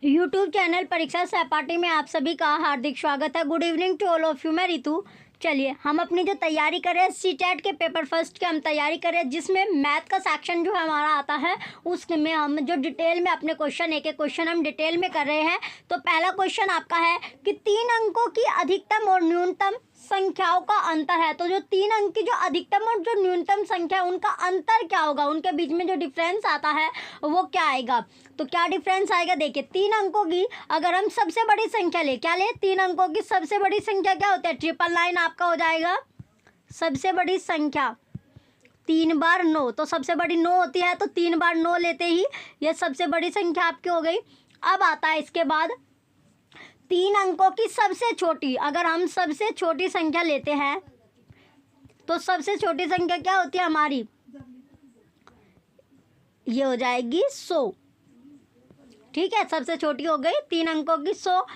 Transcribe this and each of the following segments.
YouTube channel परीक्षा सहपाठी में आप सभी का हार्दिक स्वागत है। Good evening to all of you. मैं रितु। चलिए हम अपनी जो तैयारी कर रहे हैं सीटेट के पेपर फर्स्ट की हम तैयारी कर रहे हैं, जिसमें मैथ का सेक्शन जो हमारा आता है उसमें हम जो डिटेल में अपने क्वेश्चन एक क्वेश्चन हम डिटेल में कर रहे हैं। तो पहला क्वेश्चन आपका है कि 3 अंकों की अधिकतम और न्यूनतम संख्याओं का अंतर है। तो जो 3 अंक की जो अधिकतम और जो न्यूनतम संख्या उनका अंतर क्या होगा, उनके बीच में जो डिफरेंस आता है वो क्या आएगा। तो क्या डिफरेंस आएगा, देखिए 3 अंकों की अगर हम सबसे बड़ी संख्या ले, क्या ले, 3 अंकों की सबसे बड़ी संख्या क्या होती है, 999 आपका हो जाएगा सबसे बड़ी संख्या। 3 बार 9, तो सबसे बड़ी 9 होती है, तो 3 बार 9 लेते ही ये सबसे बड़ी संख्या आपकी हो गई। अब आता है इसके बाद 3 अंकों की सबसे छोटी, अगर हम सबसे छोटी संख्या लेते हैं तो सबसे छोटी संख्या क्या होती है हमारी, ये हो जाएगी 100। ठीक है, सबसे छोटी हो गई 3 अंकों की 100।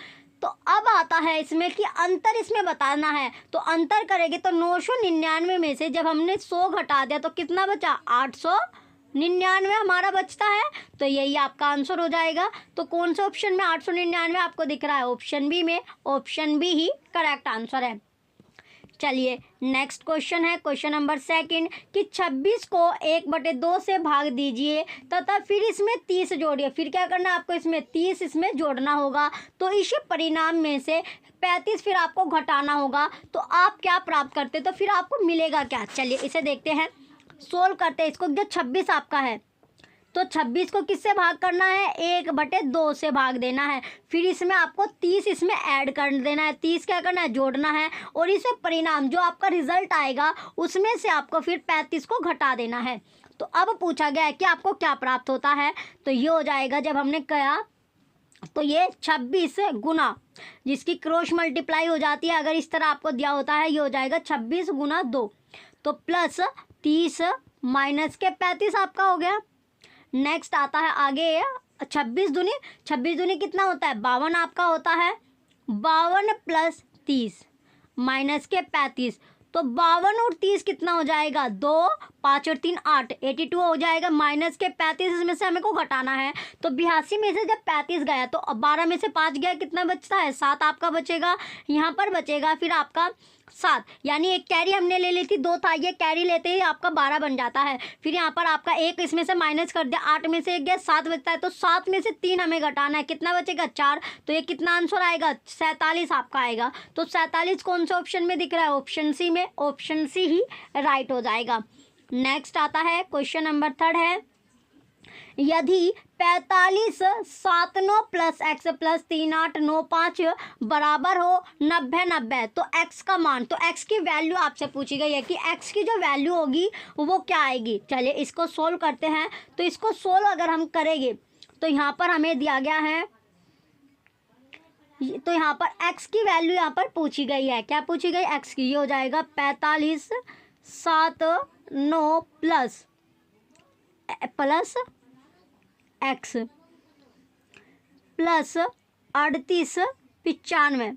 तो अब आता है इसमें कि अंतर इसमें बताना है। तो अंतर करेंगे तो 999 में से जब हमने 100 घटा दिया तो कितना बचा, 899 हमारा बचता है। तो यही आपका आंसर हो जाएगा। तो कौन से ऑप्शन में 899 आपको दिख रहा है, ऑप्शन बी में, ऑप्शन बी ही करेक्ट आंसर है। चलिए नेक्स्ट क्वेश्चन है क्वेश्चन नंबर 2 कि 26 को 1/2 से भाग दीजिए तथा फिर इसमें 30 जोड़िए। फिर क्या करना है आपको, इसमें 30 इसमें जोड़ना होगा। तो इस परिणाम में से 35 फिर आपको घटाना होगा। तो आप क्या प्राप्त करते, तो फिर आपको मिलेगा क्या। चलिए इसे देखते हैं, सोल्व करते हैं इसको। जो 26 आपका है तो 26 को किससे भाग करना है, 1/2 से भाग देना है। फिर इसमें आपको 30 इसमें ऐड कर देना है, 30 क्या करना है, जोड़ना है। और इसमें परिणाम जो आपका रिजल्ट आएगा उसमें से आपको फिर 35 को घटा देना है। तो अब पूछा गया है कि आपको क्या प्राप्त होता है। तो ये हो जाएगा, जब हमने कहा तो ये 26 गुना, जिसकी क्रॉस मल्टीप्लाई हो जाती है, अगर इस तरह आपको दिया होता है, ये हो जाएगा 26 गुना 2। तो प्लस 30 माइनस के 35 आपका हो गया। नेक्स्ट आता है आगे 26 दूनी कितना होता है, 52 आपका होता है। 52 प्लस 30 माइनस के 35, तो 52 और 30 कितना हो जाएगा, 2, 5 और 3 8, 82 हो जाएगा। माइनस के 35 इसमें से हमें को घटाना है। तो 82 में से जब 35 गया तो 12 में से 5 गया, कितना बचता है, 7 आपका बचेगा। यहाँ पर बचेगा फिर आपका 7, यानी एक कैरी हमने ले ली थी, 2 था, ये कैरी लेते ही आपका 12 बन जाता है। फिर यहाँ पर आपका 1 इसमें से माइनस कर दिया, 8 में से 1 गया, 7 बचता है। तो 7 में से 3 हमें घटाना है, कितना बचेगा, 4। तो ये कितना आंसर आएगा, 47 आपका आएगा। तो 47 कौन से ऑप्शन में दिख रहा है, ऑप्शन सी में, ऑप्शन सी ही राइट हो जाएगा। नेक्स्ट आता है क्वेश्चन नंबर 3 है, यदि 45 7 9 प्लस एक्स प्लस 3 8 9 5 बराबर हो 90 90, तो एक्स का मान, तो एक्स की वैल्यू आपसे पूछी गई है कि एक्स की जो वैल्यू होगी वो क्या आएगी। चलिए इसको सोल्व करते हैं। तो इसको सोल्व अगर हम करेंगे तो यहाँ पर हमें दिया गया है, तो यहाँ पर एक्स की वैल्यू यहाँ पर पूछी गई है, क्या पूछी गई, एक्स की। ये हो जाएगा 45 7 9 प्लस एक्स प्लस 38 95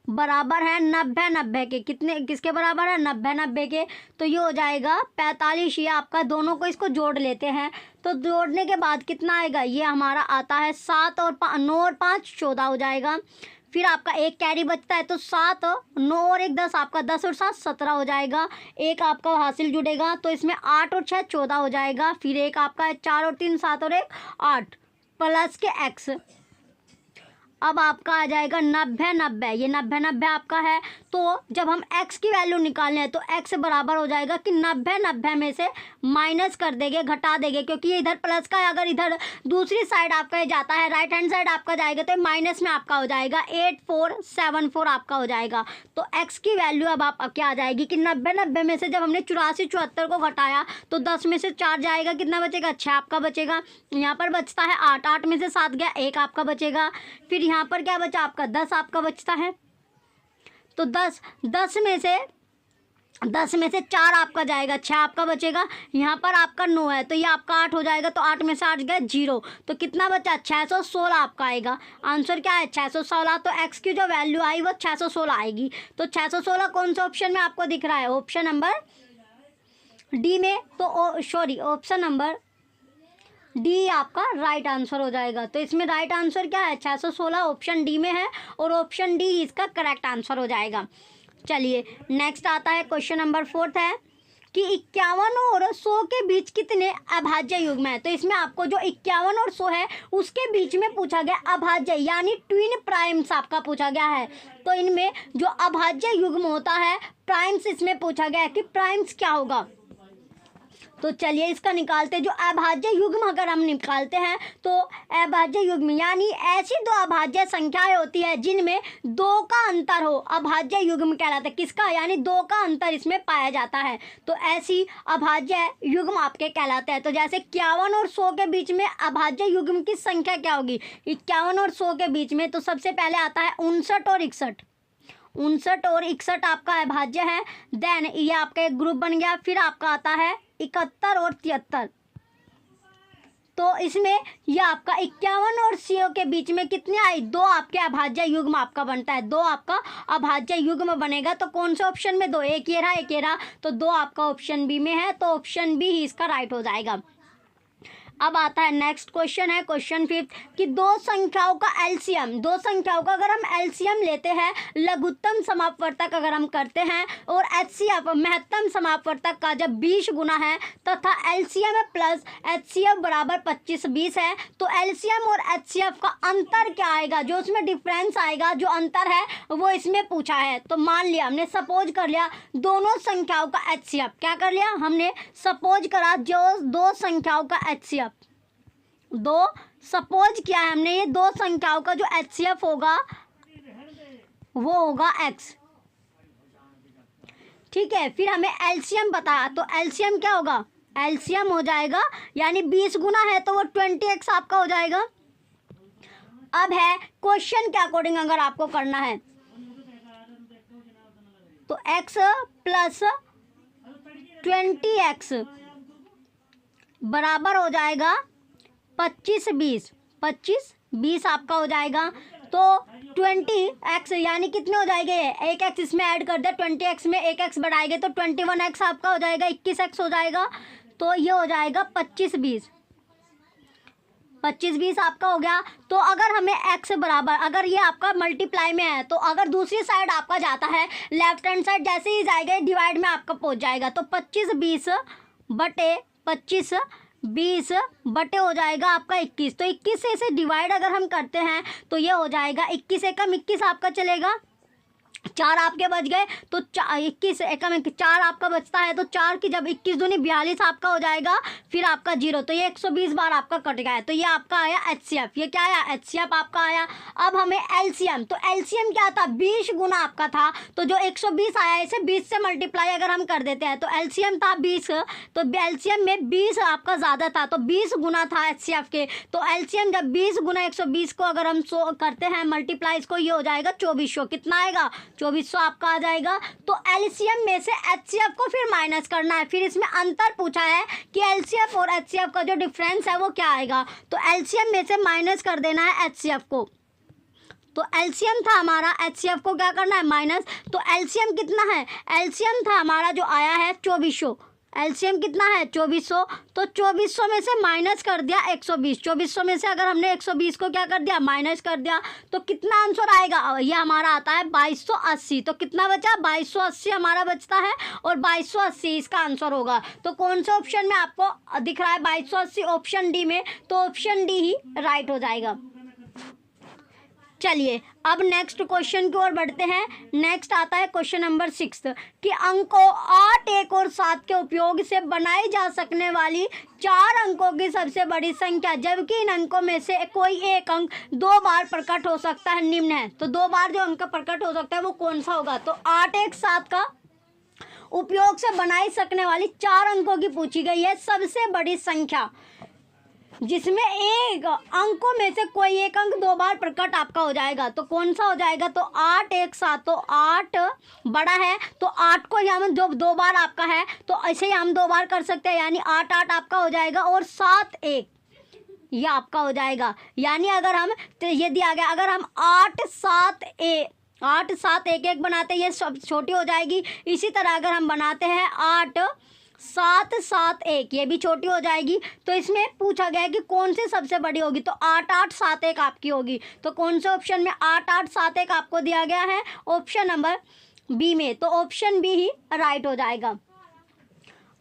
बराबर है 90 90 के। कितने, किसके बराबर है, 90 90 के। तो ये हो जाएगा 45, ये आपका, दोनों को इसको जोड़ लेते हैं। तो जोड़ने के बाद कितना आएगा, ये हमारा आता है 7 और 9 और 5 14 हो जाएगा। फिर आपका एक कैरी बचता है, तो 7 9 और 1 10, आपका 10 और 7 17 हो जाएगा। एक आपका हासिल जुड़ेगा, तो इसमें 8 और 6 14 हो जाएगा। फिर एक आपका है 4 और 3 7 और 1 8 प्लस के एक्स। अब आपका आ जाएगा 90 90, ये 90 90 आपका है। तो जब हम x की वैल्यू निकालने हैं तो x बराबर हो जाएगा कि 90 90 में से माइनस कर देंगे, घटा देंगे, क्योंकि ये इधर प्लस का है, अगर इधर दूसरी साइड आपका जाता है, राइट हैंड साइड आपका जाएगा तो माइनस में आपका हो जाएगा 8474 आपका हो जाएगा। तो x की वैल्यू अब आप क्या आ जाएगी कि 90 90 में से जब हमने 84 74 को घटाया तो 10 में से 4 जाएगा, कितना बचेगा, 6 आपका बचेगा। यहाँ पर बचता है 8, 8 में से 7 गया, 1 आपका बचेगा। फिर यहाँ पर क्या बचा आपका, 10 आपका बचता है। तो 10 में से 4 आपका जाएगा, 6 आपका बचेगा। यहाँ पर आपका 9 है तो ये आपका 8 हो जाएगा, तो 8 में से 8 गया 0, तो कितना बचा, 616 आपका आएगा। आंसर क्या है, 616। तो एक्स की जो वैल्यू आई वो 616 आएगी। तो 616 कौन से ऑप्शन में आपको दिख रहा है, ऑप्शन नंबर डी में, तो सॉरी ऑप्शन नंबर डी आपका राइट आंसर हो जाएगा। तो इसमें राइट आंसर क्या है, 616 ऑप्शन डी में है और ऑप्शन डी इसका करेक्ट आंसर हो जाएगा। चलिए नेक्स्ट आता है क्वेश्चन नंबर 4 है कि 51 और 100 के बीच कितने अभाज्य युग्म है। तो इसमें आपको जो 51 और 100 है उसके बीच में पूछा गया अभाज्य यानी ट्विन प्राइम्स आपका पूछा गया है। तो इनमें जो अभाज्य युग्म होता है प्राइम्स, इसमें पूछा गया है कि प्राइम्स क्या होगा। तो चलिए इसका निकालते, जो अभाज्य युग्म अगर हम निकालते हैं तो अभाज्य युग्म यानी ऐसी दो अभाज्य संख्याएं होती है जिनमें दो का अंतर हो, अभाज्य युग्म कहलाता है। किसका, यानी दो का अंतर इसमें पाया जाता है, तो ऐसी अभाज्य युग्म आपके कहलाते हैं। तो जैसे 51 और 100 के बीच में अभाज्य युग्म की संख्या क्या होगी, 51 और 100 के बीच में, तो सबसे पहले आता है 59 और 61। 59 और 61 आपका अभाज्य है। देन ये आपका एक ग्रुप बन गया। फिर आपका आता है 71 और 73। तो इसमें ये आपका 51 और 100 के बीच में कितने आई, दो आपके अभाज्य युग्म आपका बनता है, दो आपका अभाज्य युग्म बनेगा। तो कौन से ऑप्शन में, दो, एक ये रहा एक ये रहा, तो दो आपका ऑप्शन बी में है, तो ऑप्शन बी ही इसका राइट हो जाएगा। अब आता है नेक्स्ट क्वेश्चन है क्वेश्चन 5 कि दो संख्याओं का एलसीएम, दो संख्याओं का अगर हम एलसीएम लेते हैं, लघुत्तम समापवर्तक अगर हम करते हैं और एचसीएफ महत्तम समापवर्तक का जब 20 गुना है तथा एलसीएम प्लस एचसीएफ बराबर 25-20 है, तो एलसीएम और एचसीएफ का अंतर क्या आएगा, जो उसमें डिफरेंस आएगा, जो अंतर है वो इसमें पूछा है। तो मान लिया हमने, सपोज कर लिया दोनों संख्याओं का एचसीएफ, क्या कर लिया हमने, सपोज करा जो दो संख्याओं का एचसीएफ, दो सपोज किया है हमने, ये दो संख्याओं का जो एचसीएफ होगा वो होगा x, ठीक है। फिर हमें एलसीएम बताया, तो एलसीएम क्या होगा, एलसीएम हो जाएगा यानी 20 गुना है तो वो 20x आपका हो जाएगा। अब है क्वेश्चन के अकॉर्डिंग अगर आपको करना है तो x प्लस 20x बराबर हो जाएगा 25-20, 25-20 आपका हो जाएगा। तो 20x यानी कितने हो जाएंगे, एक x इसमें ऐड कर दे, 20x में एक x बढ़ाएंगे तो 21x आपका हो जाएगा, 21x हो जाएगा। तो ये हो जाएगा 25-20, 25-20 आपका हो गया। तो अगर हमें x बराबर, अगर ये आपका मल्टीप्लाई में है तो अगर दूसरी साइड आपका जाता है लेफ्ट हैंड साइड, जैसे ही जाएगा डिवाइड में आपका पहुंच जाएगा। तो 25-20 बटे 25-20 बटे हो जाएगा आपका 21। तो 21 से इसे डिवाइड अगर हम करते हैं तो ये हो जाएगा 21 एकम 21 आपका चलेगा, 4 आपके बच गए तो 21 एकम 4 आपका बचता है। तो 4 की जब 21 दूनी 42 आपका हो जाएगा, फिर आपका 0, तो ये 120 बार आपका कट गया है। तो ये आपका आया एचसीएफ, ये क्या आया एचसीएफ आपका आया। अब हमें एलसीएम, तो एलसीएम क्या था, 20 गुना आपका था, तो जो 120 आया इसे 20 से मल्टीप्लाई अगर हम कर देते हैं तो एलसीएम था 20, तो एलसीएम में 20 आपका ज़्यादा था तो 20 गुना था एचसीएफ के। तो एलसीएम जब 20 गुना 120 को अगर हम करते हैं मल्टीप्लाई इसको, ये हो जाएगा 2400, कितना आएगा 2400 आपका आ जाएगा। तो एलसीएम में से एचसीएफ को फिर माइनस करना है। फिर इसमें अंतर पूछा है कि एलसीएफ और एचसीएफ का जो डिफरेंस है वो क्या आएगा, तो एलसीएम में से माइनस कर देना है एचसीएफ को। तो एलसीएम था हमारा, एचसीएफ को क्या करना है माइनस। तो एलसीएम कितना है, एलसीएम था हमारा जो आया है 2400, एलसीएम कितना है 2400। तो 2400 में से माइनस कर दिया 120, 2400 में से अगर हमने 120 को क्या कर दिया माइनस कर दिया, तो कितना आंसर आएगा, ये हमारा आता है 2280। तो कितना बचा 2280 हमारा बचता है और 2280 इसका आंसर होगा। तो कौन से ऑप्शन में आपको दिख रहा है 2280, ऑप्शन डी में, तो ऑप्शन डी ही राइट हो जाएगा। चलिए अब नेक्स्ट क्वेश्चन की ओर बढ़ते हैं। नेक्स्ट आता है क्वेश्चन नंबर 6 कि अंकों 8, 1 और 7 के उपयोग से बनाई जा सकने वाली 4 अंकों की सबसे बड़ी संख्या, जबकि इन अंकों में से कोई एक अंक 2 बार प्रकट हो सकता है, निम्न है। तो 2 बार जो अंक प्रकट हो सकता है वो कौन सा होगा, तो 8, 1, 7 का उपयोग से बनाई सकने वाली 4 अंकों की पूछी गई है सबसे बड़ी संख्या, जिसमें एक अंकों में से कोई एक अंक 2 बार प्रकट आपका हो जाएगा। तो कौन सा हो जाएगा, तो 8, 1, 7। तो 8 बड़ा है तो 8 को हम जो 2 बार आपका है तो ऐसे ही हम 2 बार कर सकते हैं, यानी 8, 8 आपका हो जाएगा और 7, 1 ये आपका हो जाएगा। यानी अगर हम, तो ये दिया गया, अगर हम 8, 7, 1 बनाते हैं ये सब छोटी हो जाएगी। इसी तरह अगर हम बनाते हैं 8, 771, ये भी छोटी हो जाएगी। तो इसमें पूछा गया है कि कौन सी सबसे बड़ी होगी, तो 8871 आपकी होगी। तो कौन से ऑप्शन में 8871 आपको दिया गया है, ऑप्शन नंबर बी में। तो ऑप्शन बी ही राइट हो जाएगा।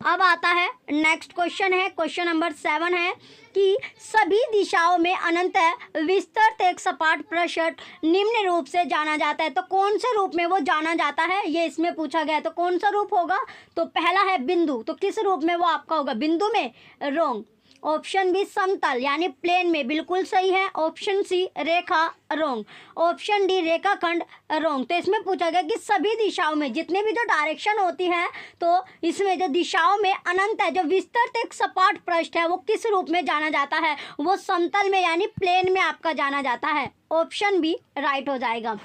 अब आता है नेक्स्ट क्वेश्चन है, क्वेश्चन नंबर 7 है कि सभी दिशाओं में अनंत विस्तृत एक सपाट पृष्ठ निम्न रूप से जाना जाता है। तो कौन से रूप में वो जाना जाता है, ये इसमें पूछा गया है। तो कौन सा रूप होगा, तो पहला है बिंदु। तो किस रूप में वो आपका होगा, बिंदु में, रॉन्ग। ऑप्शन बी समतल यानी प्लेन में, बिल्कुल सही है। ऑप्शन सी रेखा, रॉन्ग। ऑप्शन डी रेखाखंड, रॉन्ग। तो इसमें पूछा गया कि सभी दिशाओं में जितने भी जो डायरेक्शन होती है, तो इसमें जो दिशाओं में अनंत है, जो विस्तृत एक सपाट पृष्ठ है, वो किस रूप में जाना जाता है, वो समतल में यानी प्लेन में आपका जाना जाता है। ऑप्शन बी राइट हो जाएगा।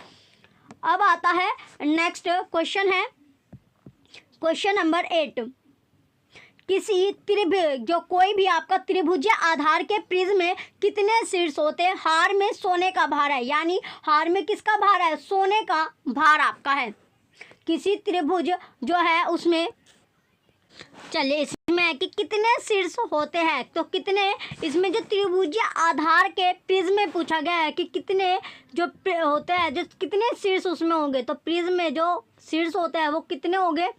अब आता है नेक्स्ट क्वेश्चन है, क्वेश्चन नंबर 8। किसी त्रिभुज, जो कोई भी आपका त्रिभुजीय आधार के प्रिज्म में कितने शीर्ष होते हैं। हार में सोने का भार है, यानी हार में किसका भार है, सोने का भार आपका है। किसी त्रिभुज जो है उसमें, चलिए इसमें है कि कितने शीर्ष होते हैं। तो कितने, इसमें जो त्रिभुजीय आधार के प्रिज्म में पूछा गया है कि कितने जो होते हैं, जो कितने शीर्ष उसमें होंगे। तो प्रिज्म में जो शीर्ष होते हैं वो कितने होंगे,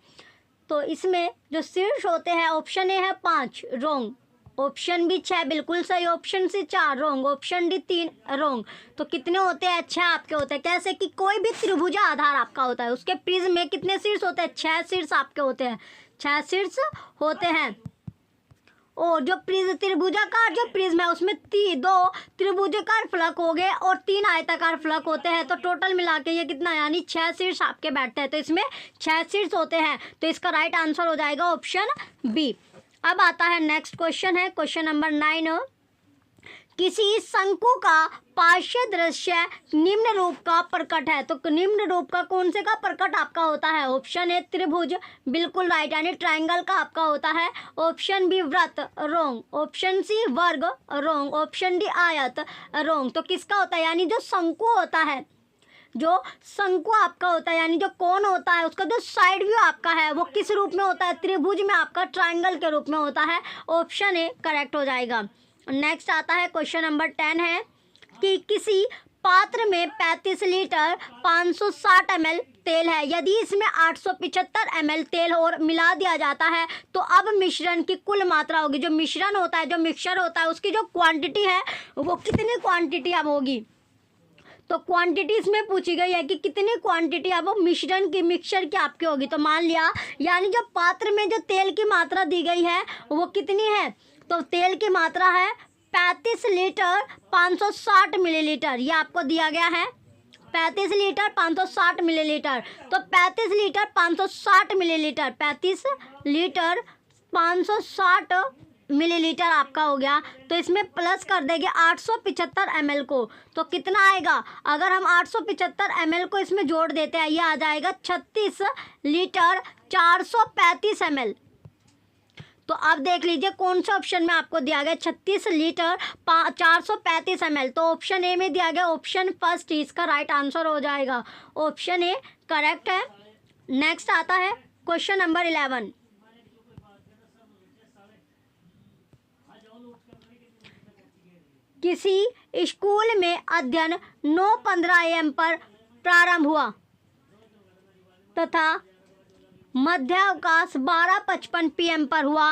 तो इसमें जो शीर्ष होते हैं, ऑप्शन ए है 5, रॉन्ग। ऑप्शन बी 6, बिल्कुल सही। Option C 4, wrong. Option D 3, wrong. तो कितने होते हैं, 6 आपके होते हैं। कैसे कि कोई भी त्रिभुज आधार आपका होता है, उसके प्रिज्म में कितने शीर्ष होते हैं, 6 शीर्ष आपके होते हैं, 6 शीर्ष होते हैं। और जो त्रिभुजाकार जो प्रिज्म है उसमें 2 त्रिभुजाकार फलक हो गए और 3 आयताकार फलक होते हैं। तो टोटल मिला के ये कितना, यानी 6 शीर्ष आपके बैठते हैं। तो इसमें 6 शीर्ष होते हैं। तो इसका राइट आंसर हो जाएगा ऑप्शन बी। अब आता है नेक्स्ट क्वेश्चन है, क्वेश्चन नंबर 9। किसी शंकु का पार्श्व दृश्य निम्न रूप का प्रकट है। तो निम्न रूप का कौन से का प्रकट आपका होता है। ऑप्शन ए त्रिभुज, बिल्कुल राइट, यानी ट्रायंगल का आपका होता है। ऑप्शन बी वृत्त, रॉन्ग। ऑप्शन सी वर्ग, रॉन्ग। ऑप्शन डी आयत, रॉन्ग। तो किसका होता है, यानी जो शंकु होता है, जो शंकु आपका होता है, यानी जो कोण होता है, उसका जो साइड व्यू आपका है वो किस रूप में होता है, त्रिभुज में आपका ट्रायंगल के रूप में होता है। ऑप्शन ए करेक्ट हो जाएगा। नेक्स्ट आता है क्वेश्चन नंबर 10 है कि किसी पात्र में 35 लीटर 560 ml तेल है। यदि इसमें 875 ml तेल और मिला दिया जाता है तो अब मिश्रण की कुल मात्रा होगी। जो मिश्रण होता है, जो मिक्सचर होता है, उसकी जो क्वांटिटी है वो कितनी क्वांटिटी अब होगी। तो क्वांटिटी इसमें पूछी गई है कि कितनी क्वांटिटी अब वो मिश्रण की, मिक्सचर की आपकी होगी। तो मान लिया, यानी जो पात्र में जो तेल की मात्रा दी गई है वो कितनी है, तो तेल की मात्रा है 35 लीटर 560 मिलीलीटर। ये आपको दिया गया है 35 लीटर 560 मिलीलीटर। तो 35 लीटर 560 मिलीलीटर, 35 लीटर 560 मिलीलीटर आपका हो गया। तो इसमें प्लस कर देंगे 875 ml को, तो कितना आएगा, अगर हम 875 ml को इसमें जोड़ देते हैं, ये आ जाएगा 36 लीटर 435 ml। तो अब देख लीजिए कौन सा ऑप्शन में आपको दिया गया 36 लीटर 435 ml। तो ऑप्शन ए में दिया गया, ऑप्शन फर्स्ट इसका राइट आंसर हो जाएगा। ऑप्शन ए करेक्ट है। नेक्स्ट आता है क्वेश्चन नंबर 11। किसी स्कूल में अध्ययन 9:15 AM पर प्रारंभ हुआ तथा मध्यावकाश 12:55 PM पर हुआ।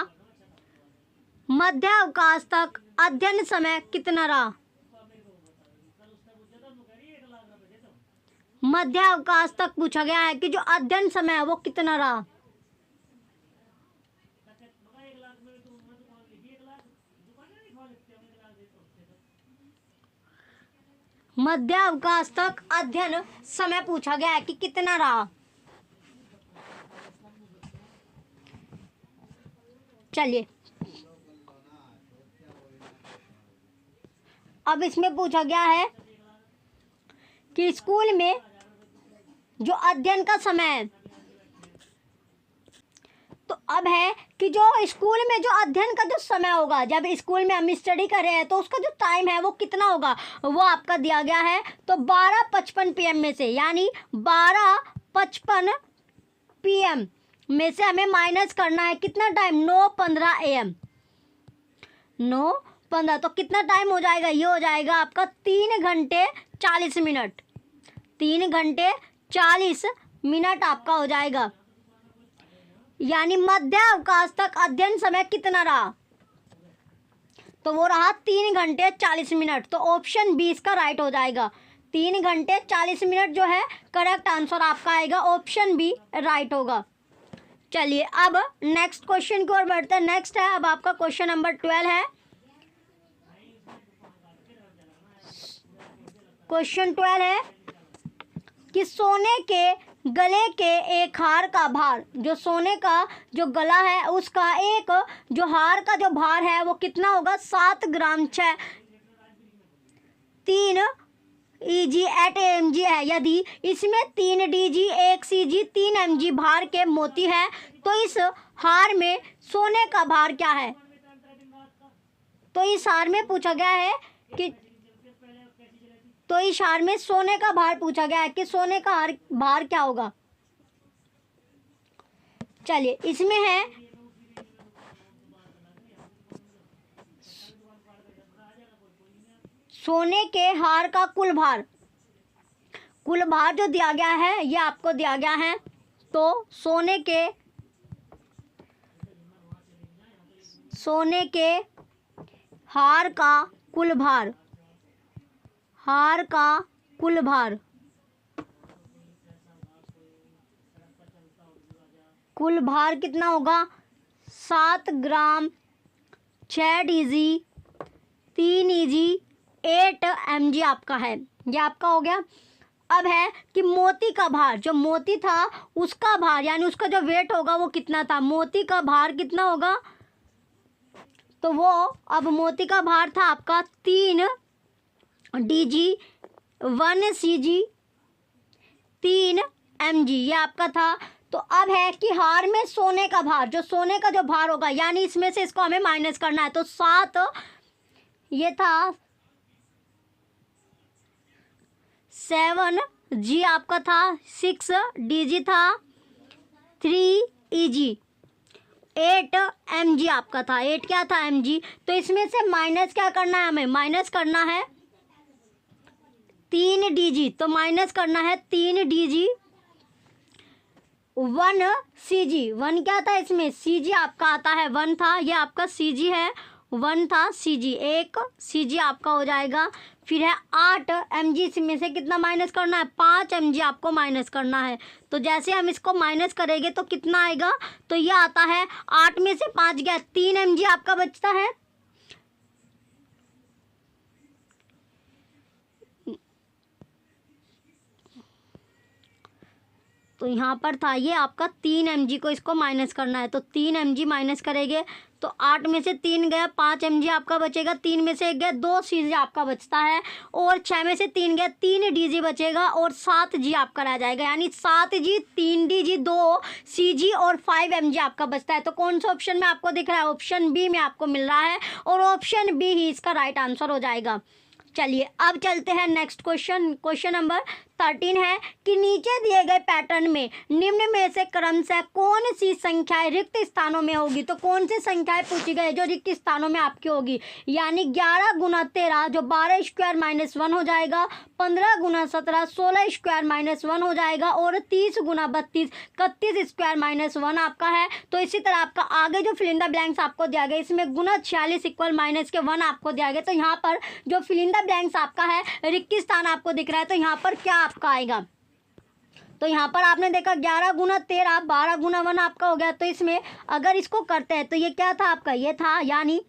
मध्यावकाश तक अध्ययन समय कितना रहा। मध्यावकाश तक पूछा गया है कि जो अध्ययन समय है वो कितना रहा। मध्यावकाश तक अध्ययन समय पूछा गया है कि कितना रहा। चलिए अब इसमें पूछा गया है कि स्कूल में जो अध्ययन का समय है, तो अब है कि जो स्कूल में जो अध्ययन का जो समय होगा, जब स्कूल में हम स्टडी कर रहे हैं तो उसका जो टाइम है वो कितना होगा, वो आपका दिया गया है। तो 12:55 PM में से, यानी 12:55 PM में से हमें माइनस करना है कितना टाइम, 9:15 AM, 9:15, तो कितना टाइम हो जाएगा, ये हो जाएगा आपका 3 घंटे 40 मिनट, 3 घंटे 40 मिनट आपका हो जाएगा। यानी मध्य अवकाश तक अध्ययन समय कितना रहा, तो वो रहा 3 घंटे 40 मिनट। तो ऑप्शन बी इसका राइट हो जाएगा। 3 घंटे 40 मिनट जो है करेक्ट आंसर आपका आएगा, ऑप्शन बी राइट होगा। चलिए अब नेक्स्ट क्वेश्चन की ओर बढ़ते हैं। नेक्स्ट है अब आपका क्वेश्चन नंबर 12 है। क्वेश्चन 12 है कि सोने के गले के एक हार का भार, जो सोने का जो गला है उसका एक जो हार का जो भार है वो कितना होगा, 7 ग्राम 6 3 EG 8 AMG है। यदि इसमें 3 DG 1 CG 3 MG भार के मोती है तो इस हार में सोने का भार क्या है। तो इस हार में पूछा गया है कि तो इस हार में सोने का भार पूछा गया है कि सोने का भार क्या होगा। चलिए इसमें है सोने के हार का कुल भार जो दिया गया है ये आपको दिया गया है। तो सोने के हार का कुल भार, कुल भार कितना होगा, 7 ग्राम 6 DG 3 EG 8 MG आपका है, ये आपका हो गया। अब है कि मोती का भार, जो मोती था उसका भार यानी उसका जो वेट होगा वो कितना था, मोती का भार कितना होगा। तो वो अब मोती का भार था आपका 3 DG 1 CG 3 MG, ये आपका था। तो अब है कि हार में सोने का भार, जो सोने का जो भार होगा यानी इसमें से इसको हमें माइनस करना है। तो 7 ये था 7 G आपका था, 6 DG था, 3 EG 8 MG आपका था, 8 क्या था MG। तो इसमें से माइनस क्या करना है, हमें माइनस करना है 3 DG, तो माइनस करना है 3 DG 1 CG, 1 क्या था इसमें CG आपका आता है, 1 था, ये आपका CG है, 1 था CG, 1 CG आपका हो जाएगा। फिर है 8 MG, इसमें से कितना माइनस करना है, 5 MG आपको माइनस करना है। तो जैसे हम इसको माइनस करेंगे तो कितना आएगा, तो ये आता है 8 में से 5 गया, 3 MG आपका बचता है। तो यहाँ पर था ये आपका 3 MG को इसको माइनस करना है। तो 3 MG माइनस करेंगे तो 8 में से 3 गया, 5 MG आपका बचेगा, 3 में से 1 गया, 2 CG आपका बचता है, और 6 में से 3 गया, 3 DG बचेगा और 7 G आपका रह जाएगा। यानी 7 G 3 DG 2 CG और 5 MG आपका बचता है। तो कौन सा ऑप्शन में आपको दिख रहा है, ऑप्शन बी में आपको मिल रहा है और ऑप्शन बी ही इसका राइट आंसर हो जाएगा। चलिए अब चलते हैं नेक्स्ट क्वेश्चन। क्वेश्चन नंबर 13 है कि नीचे दिए गए पैटर्न में निम्न में से क्रमशः कौन सी संख्याएं रिक्त स्थानों में होगी। तो कौन सी संख्याएं पूछी गई जो रिक्त स्थानों में आपकी होगी, यानी 11 गुना 13 जो 12 स्क्वायर माइनस 1 हो जाएगा, 15 गुना 17 16 स्क्वायर माइनस 1 हो जाएगा, और 30 गुना 32 31 स्क्वायर माइनस 1 आपका है। तो इसी तरह आपका आगे जो फिल इन द ब्लैंक्स आपको दिया गया इसमें गुना 46 इक्वल माइनस के 1 आपको दिया गया। तो यहाँ पर जो फिल इन द ब्लैंक्स आपका है रिक्त स्थान आपको दिख रहा है, तो यहाँ पर क्या आपका आएगा। तो यहाँ पर आपने देखा 11 गुना 13 12 गुना 1 आपका हो गया। तो इसमें अगर इसको करते हैं तो ये क्या था आपका, ये था यानी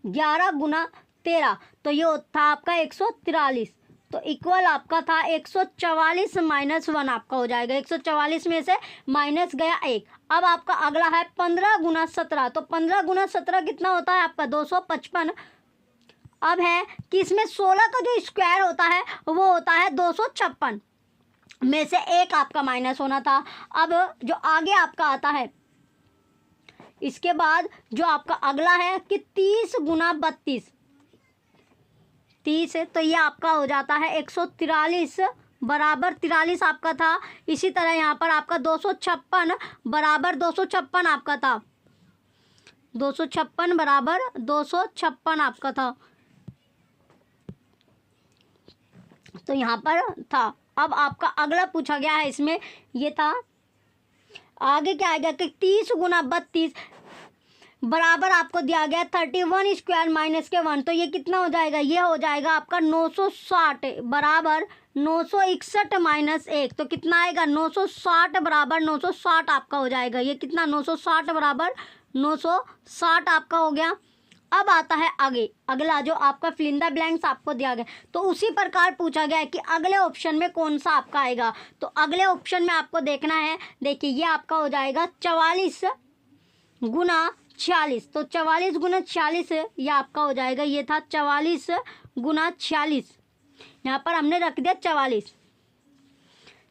11 गुना 13, तो ये था आपका 143, तो इक्वल आपका था 144 माइनस 1 आपका हो जाएगा। 144 में से माइनस गया 1। अब आपका अगला है 15 गुना 17, तो 15 गुना 17 कितना होता है आपका 255। अब है कि इसमें 16 का जो स्क्वायर होता है वो होता है 256, में से 1 आपका माइनस होना था। अब जो आगे आपका आता है इसके बाद जो आपका अगला है कि 30 गुना 32 30 है, तो ये आपका हो जाता है 143 बराबर 43 आपका था। इसी तरह यहाँ पर आपका 256 बराबर 256 आपका था, 256 बराबर 256 आपका था, तो यहाँ पर था। अब आपका अगला पूछा गया है इसमें, ये था आगे क्या आएगा कि 30 गुना 32 बराबर आपको दिया गया 31 स्क्वायर माइनस के 1, तो ये कितना हो जाएगा, ये हो जाएगा आपका 960 बराबर 961 माइनस 1, तो कितना आएगा 960 बराबर 960 आपका हो जाएगा। ये कितना 960 बराबर 960 आपका हो गया। अब आता है आगे अगला जो आपका फिल इन द ब्लैंक्स आपको दिया गया, तो उसी प्रकार पूछा गया है कि अगले ऑप्शन में कौन सा आपका आएगा। तो अगले ऑप्शन में आपको देखना है, देखिए ये आपका हो जाएगा 44 गुना 46, तो 44 गुना 46 ये आपका हो जाएगा, ये था 44 गुना 46, यहाँ पर हमने रख दिया 44,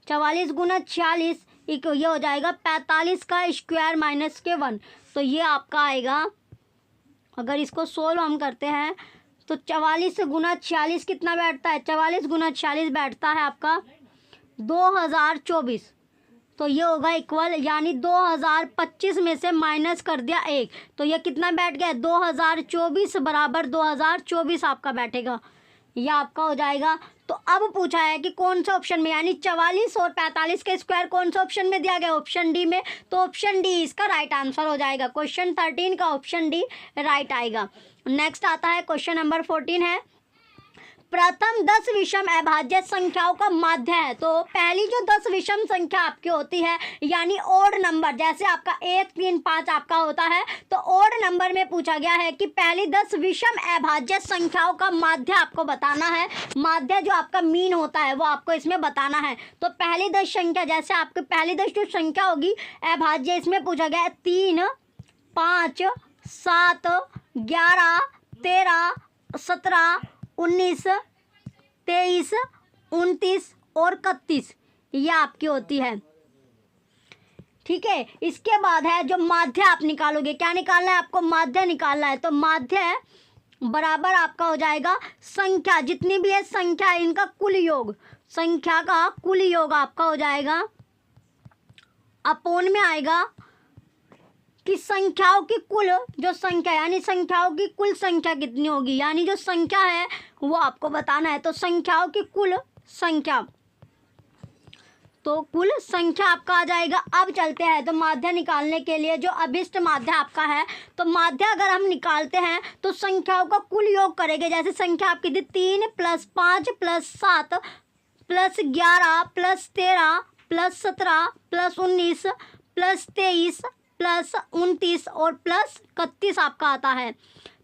44 गुना 46 ये हो जाएगा 45 का स्क्वायर माइनस के 1, तो ये आपका आएगा, अगर इसको सोल्व हम करते हैं तो 44 गुना 46 कितना बैठता है, 44 गुना 46 बैठता है आपका 2024, तो ये होगा इक्वल, यानी 2025 में से माइनस कर दिया 1, तो ये कितना बैठ गया 2024 बराबर 2024 आपका बैठेगा, यह आपका हो जाएगा। तो अब पूछा है कि कौन सा ऑप्शन में, यानी 44 और 45 का स्क्वायर कौन सा ऑप्शन में दिया गया, ऑप्शन डी में, तो ऑप्शन डी इसका राइट आंसर हो जाएगा। क्वेश्चन 13 का ऑप्शन डी राइट आएगा। नेक्स्ट आता है क्वेश्चन नंबर 14 है, प्रथम 10 विषम अभाज्य संख्याओं का माध्य है। तो पहली जो 10 विषम संख्या आपकी होती है, यानी ओड नंबर, जैसे आपका 1 3 5 आपका होता है, तो ओड नंबर में पूछा गया है कि पहली 10 विषम अभाज्य संख्याओं का माध्य आपको बताना है। माध्य जो आपका मीन होता है वो आपको इसमें बताना है। तो पहली 10 संख्या, जैसे आपकी पहली 10 जो संख्या होगी अभाज्य, इसमें पूछा गया है 3 5 7 11 13 17 19 23 29 और 31, ये आपकी होती है। ठीक है, इसके बाद है जो माध्य आप निकालोगे, क्या निकालना है आपको, माध्य निकालना है। तो माध्य बराबर आपका हो जाएगा संख्या, जितनी भी है संख्या इनका कुल योग, संख्या का कुल योग आपका हो जाएगा, अपोन में आएगा कि संख्याओं की कुल जो संख्या, यानी संख्याओं की कुल संख्या कितनी होगी, यानी जो संख्या है वो आपको बताना है। तो संख्याओं की कुल संख्या, तो कुल संख्या आपका आ जाएगा। अब चलते हैं तो माध्य निकालने के लिए जो अभिष्ट माध्य आपका है, तो माध्य अगर हम निकालते हैं तो संख्याओं का कुल योग करेंगे। जैसे संख्या आपकी थी 3 + 5 + 7 + 11 + 13 + 17 + 19 + 23 + 29 और +31 आपका आता है।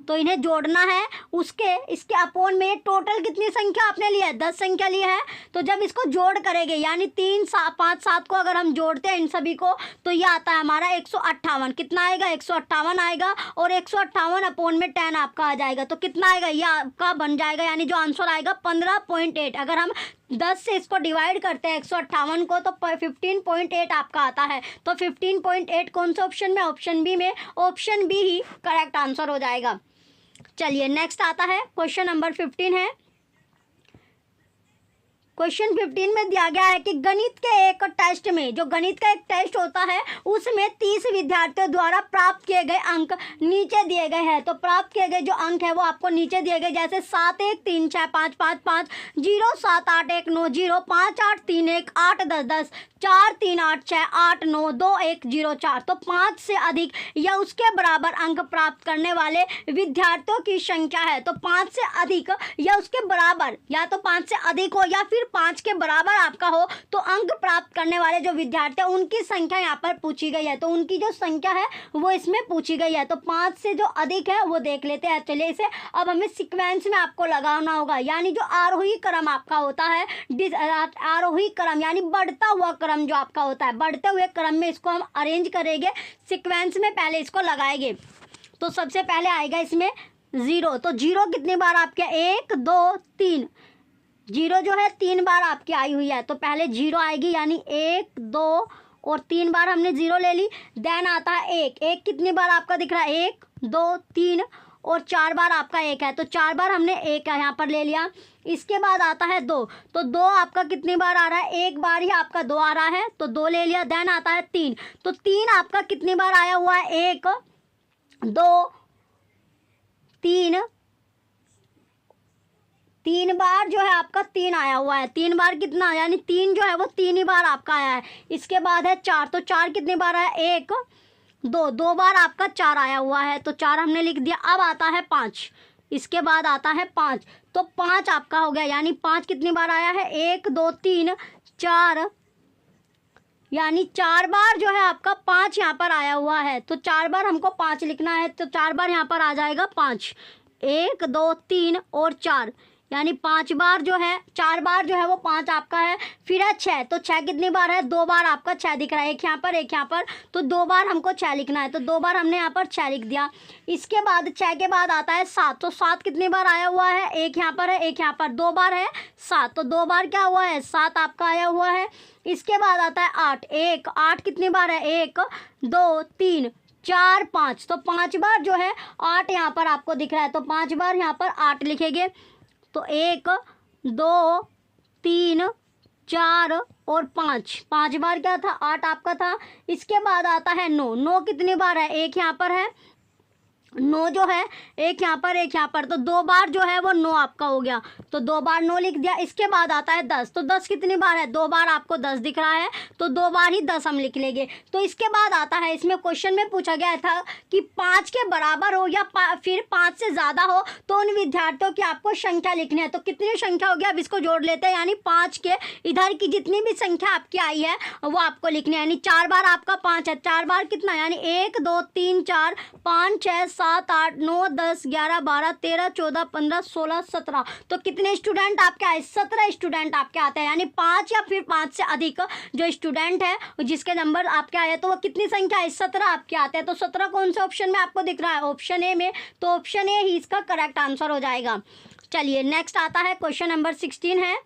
तो इन्हें जोड़ना है, उसके इसके अपोन में टोटल कितनी संख्या आपने लिया है, 10 संख्या ली है। तो जब इसको जोड़ करेंगे, यानी 3 5 7 को अगर हम जोड़ते हैं इन सभी को, तो ये आता है हमारा 158। कितना आएगा, 158 आएगा, और 158 अपोन में 10 आपका आ जाएगा। तो कितना आएगा, ये आपका बन जाएगा, यानी जो आंसर आएगा 15.8। अगर हम 10 से इसको डिवाइड करते हैं 158 को, तो 15.8 आपका आता है। तो 15.8 कौन सा ऑप्शन में, ऑप्शन बी में, ऑप्शन बी ही करेक्ट आंसर हो जाएगा। चलिए नेक्स्ट आता है क्वेश्चन नंबर 15 है। क्वेश्चन 15 में दिया गया है कि गणित के एक टेस्ट में, जो गणित का एक टेस्ट होता है उसमें 30 विद्यार्थियों द्वारा प्राप्त किए गए अंक नीचे दिए गए हैं। तो प्राप्त किए गए जो अंक है वो आपको नीचे दिए गए, जैसे 7 1 3 6 5 5 5 0 7 8 1 9 0 5 8 3 1 8 10 10 4 3 8 6 8 9 2 1 0 4। तो 5 से अधिक या उसके बराबर अंक प्राप्त करने वाले विद्यार्थियों की संख्या है। तो 5 से अधिक या उसके बराबर, या तो 5 से अधिक हो या फिर 5 के बराबर आपका हो, तो अंक प्राप्त करने वाले जो विद्यार्थी हैं उनकी संख्या यहाँ पर पूछी गई है। तो उनकी जो संख्या है वो इसमें पूछी गई है। तो 5 से जो अधिक है वो देख लेते हैं। चलिए इसे अब हमें सीक्वेंस में आपको लगाना होगा, यानी जो आरोही क्रम आपका होता है, आरोही क्रम यानी बढ़ता हुआ क्रम जो आपका होता है, बढ़ते हुए क्रम में इसको हम अरेंज करेंगे, सीक्वेंस में पहले इसको लगाएंगे। तो सबसे पहले आएगा इसमें 0। तो 0 कितनी बार आपके, 1 2 3, 0 जो है 3 बार आपकी आई हुई है। तो पहले 0 आएगी, यानी 1 2 और 3 बार हमने 0 ले ली। देन आता है 1 कितनी बार आपका दिख रहा है, 1 2 3 और 4 बार आपका 1 है, तो 4 बार हमने 1 यहाँ पर ले लिया। इसके बाद आता है 2, तो 2 आपका कितनी बार आ रहा है, 1 बार ही आपका 2 आ रहा है, तो 2 ले लिया। देन आता है 3, तो 3 आपका कितनी बार आया हुआ है, 1 2 3, 3 बार जो है आपका 3 आया हुआ है। 3 बार कितना, यानी 3 जो है वो 3 ही बार आपका आया है। इसके बाद है 4, तो 4 कितनी बार आया, 1 2 बार आपका 4 आया हुआ है, तो 4 हमने लिख दिया। अब आता है 5, इसके बाद आता है 5, तो 5 आपका हो गया, यानी 5 कितनी बार आया है, 1 2 3 4, यानी 4 बार जो है आपका 5 यहाँ पर आया हुआ है। तो 4 बार हमको 5 लिखना है, तो 4 बार यहाँ पर आ जाएगा 5, 1 2 3 और 4, यानी 5 बार जो है, 4 बार जो है वो 5 आपका है। फिर है 6, तो 6 कितनी बार है, 2 बार आपका 6 दिख रहा है, एक यहाँ पर एक यहाँ पर, तो 2 बार हमको 6 लिखना है, तो 2 बार हमने यहाँ पर 6 लिख दिया। इसके बाद 6 के बाद आता है 7, तो 7 कितनी बार आया हुआ है, एक यहाँ पर है एक यहाँ पर, 2 बार है 7, तो 2 बार क्या हुआ है, 7 आपका आया हुआ है। इसके बाद आता है 8, 8 कितनी बार है, 1 2 3 4 5, तो 5 बार जो है 8 यहाँ पर आपको दिख रहा है, तो 5 बार यहाँ पर 8 लिखेंगे। तो 1 2 3 4 और 5 बार क्या था, 8 आपका था। इसके बाद आता है 9 कितनी बार है, एक यहाँ पर है 9 जो है, एक यहाँ पर एक यहाँ पर, तो 2 बार जो है वो 9 आपका हो गया, तो 2 बार 9 लिख दिया। इसके बाद आता है 10, तो 10 कितनी बार है, 2 बार आपको 10 दिख रहा है, तो 2 बार ही 10 हम लिख लेंगे। तो इसके बाद आता है, इसमें क्वेश्चन में पूछा गया था कि 5 के बराबर हो या फिर 5 से ज़्यादा हो तो उन विद्यार्थियों की आपको संख्या लिखनी है। तो कितनी संख्या होगी, अब इसको जोड़ लेते हैं, यानी 5 के इधर की जितनी भी संख्या आपकी आई है वो आपको लिखनी है। यानी 4 बार आपका 5 है, 4 बार कितना, यानी 1 2 3 4 5 6 7 8 9 10 11 12 13 14 15 16 17, तो कितने स्टूडेंट आपके आए, 17 स्टूडेंट आपके आते हैं। यानी 5 या फिर 5 से अधिक जो स्टूडेंट है जिसके नंबर आपके आए तो वो कितनी संख्या है, 17 आपके आते हैं। तो 17 कौन से ऑप्शन में आपको दिख रहा है, ऑप्शन ए में, तो ऑप्शन ए ही इसका करेक्ट आंसर हो जाएगा। चलिए नेक्स्ट आता है क्वेश्चन नंबर 16 है,